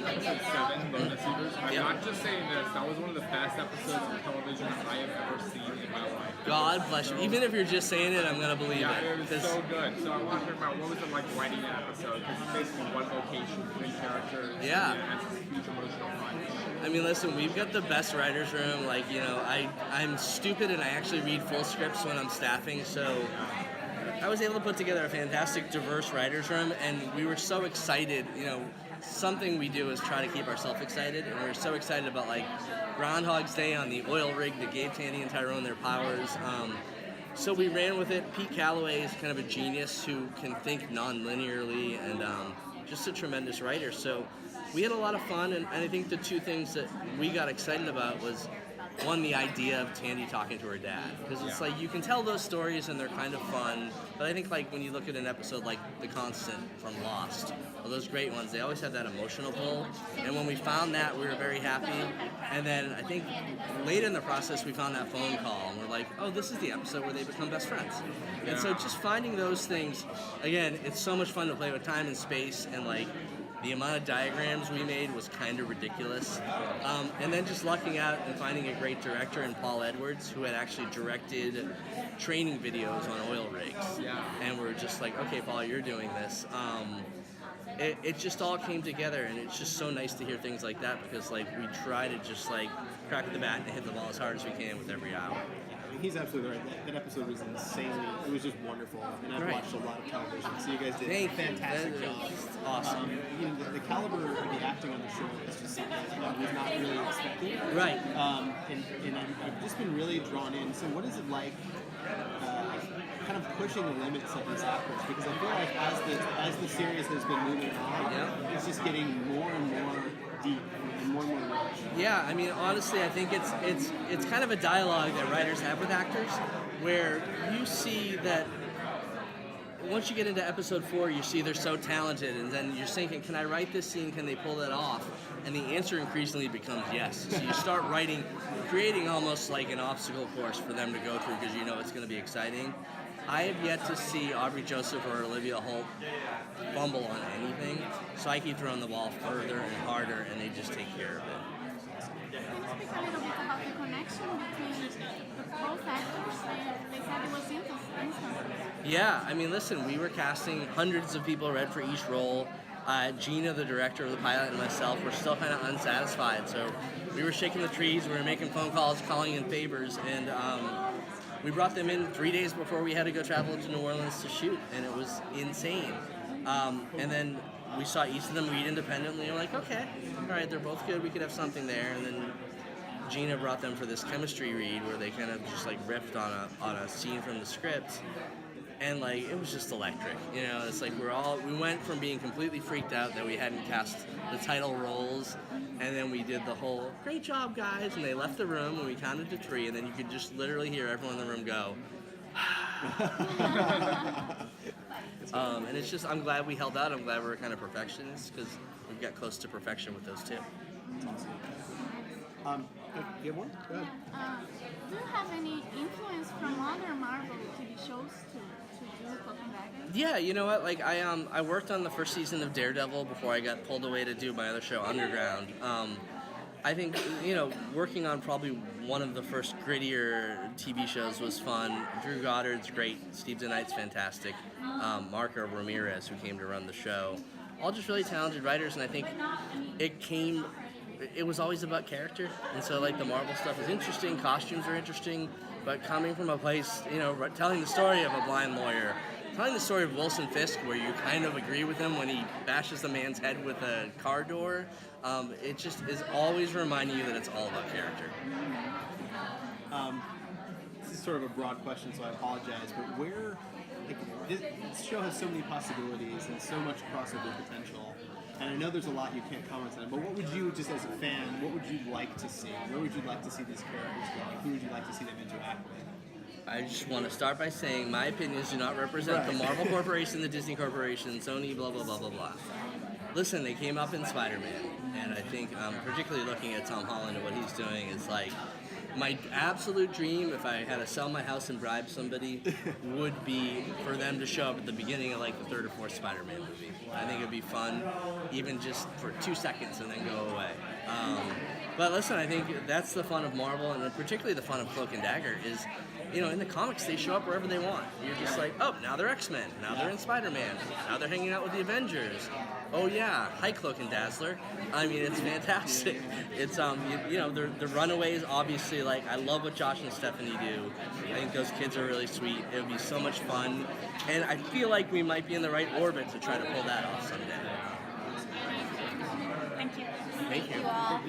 episode 7, Bonus Eaters. I'm not just saying this, that was one of the best episodes of television I have ever seen in my life. God bless you. Even if you're just saying it, I'm going to believe Yeah, it. it was so good. So I want to hear about what was it like writing that episode? Because it's basically one location, 3 characters. Yeah. And it's a huge emotional punch. I mean, listen, we've got the best writer's room. Like, you know, I'm stupid and I actually read full scripts when I'm staffing, so I was able to put together a fantastic, diverse writer's room, and we were so excited. You know, something we do is try to keep ourselves excited, and we were so excited about, like, Groundhog's Day on the oil rig that gave Tandy and Tyrone their powers. So we ran with it. Pete Calloway is kind of a genius who can think non-linearly and just a tremendous writer. So we had a lot of fun, and I think the two things that we got excited about was, one, the idea of Tandy talking to her dad, because it's like you can tell those stories and they're kind of fun, but I think like when you look at an episode like The Constant from Lost, or those great ones, they always have that emotional pull, and when we found that, we were very happy. And then I think late in the process we found that phone call and we're like, oh, this is the episode where they become best friends. And so just finding those things, again, it's so much fun to play with time and space, and like the amount of diagrams we made was kind of ridiculous. And then just lucking out and finding a great director in Paul Edwards, who had actually directed training videos on oil rigs. Yeah. And we're just like, okay, Paul, you're doing this. It just all came together, and it's just so nice to hear things like that, because like we try to just like crack the bat and hit the ball as hard as we can with every hour. He's absolutely right. That episode was insanely, it was just wonderful. And I've watched a lot of television, so you guys did a fantastic job. Awesome. You know, the caliber of the acting on the show is just something that I was not really expecting. Right. And I've just been really drawn in. So what is it like kind of pushing the limits of these actors? Because I feel like as the series has been moving on, it's just getting more and more deep and more rich. Yeah, I mean, honestly, I think it's kind of a dialogue that writers have with actors, where you see that once you get into episode 4, you see they're so talented, and then you're thinking, can I write this scene? Can they pull that off? And the answer increasingly becomes yes. So you start creating almost like an obstacle course for them to go through, because you know it's going to be exciting. I have yet to see Aubrey Joseph or Olivia Holt fumble on anything, so I keep throwing the ball further and harder, and they just take care of it. Can you speak a little bit about the connection between both actors? They said it was instant. Yeah, I mean, listen, we were casting hundreds of people read for each role. Gina, the director of the pilot, and myself were still kind of unsatisfied, so we were shaking the trees, we were making phone calls, calling in favors, and we brought them in 3 days before we had to go travel to New Orleans to shoot, and it was insane. And then we saw each of them read independently, and we're like, okay, all right, they're both good, we could have something there. And then Gina brought them for this chemistry read where they kind of just like riffed on a scene from the script, and like it was just electric. You know, it's like we went from being completely freaked out that we hadn't cast the title roles, and then we did the whole great job guys, and they left the room and we counted to 3, and then you could just literally hear everyone in the room go and it's just, I'm glad we held out. I'm glad we were kind of perfectionists, because we've got close to perfection with those two. That's awesome. You have one? Go ahead. Do you have any influence from other Marvel TV shows to do CLOAK Dagger? Yeah, you know what? Like I worked on the first season of Daredevil before I got pulled away to do my other show, Underground. I think, you know, working on probably one of the first grittier TV shows was fun. Drew Goddard's great. Steve DeKnight's fantastic. Marco Ramirez, who came to run the show. All just really talented writers, and I think it was always about character. And so, like, the Marvel stuff is interesting, costumes are interesting, but coming from a place, you know, telling the story of a blind lawyer, telling the story of Wilson Fisk, where you kind of agree with him when he bashes a man's head with a car door, it just is always reminding you that it's all about character. This is sort of a broad question, so I apologize, but where, like, this show has so many possibilities and so much crossover potential, and I know there's a lot you can't comment on, but what would you, just as a fan, what would you like to see? Where would you like to see these characters going? Who would you like to see them interact with? I just want to start by saying my opinions do not represent the Marvel Corporation, the Disney Corporation, Sony, blah, blah, blah, blah, blah. Listen, they came up in Spider-Man, and I think particularly looking at Tom Holland and what he's doing is like, my absolute dream, if I had to sell my house and bribe somebody, would be for them to show up at the beginning of like the third or fourth Spider-Man movie. I think it'd be fun, even just for 2 seconds and then go away. But listen, I think that's the fun of Marvel, and particularly the fun of Cloak and Dagger is, you know, in the comics they show up wherever they want. You're just like, oh, now they're X-Men, now they're in Spider-Man, now they're hanging out with the Avengers. Oh yeah, hi Cloak and Dazzler. I mean, it's fantastic. It's you know, the Runaways, obviously, like, I love what Josh and Stephanie do. I think those kids are really sweet. It would be so much fun, and I feel like we might be in the right orbit to try to pull that off someday. Thank you. Thank you. all.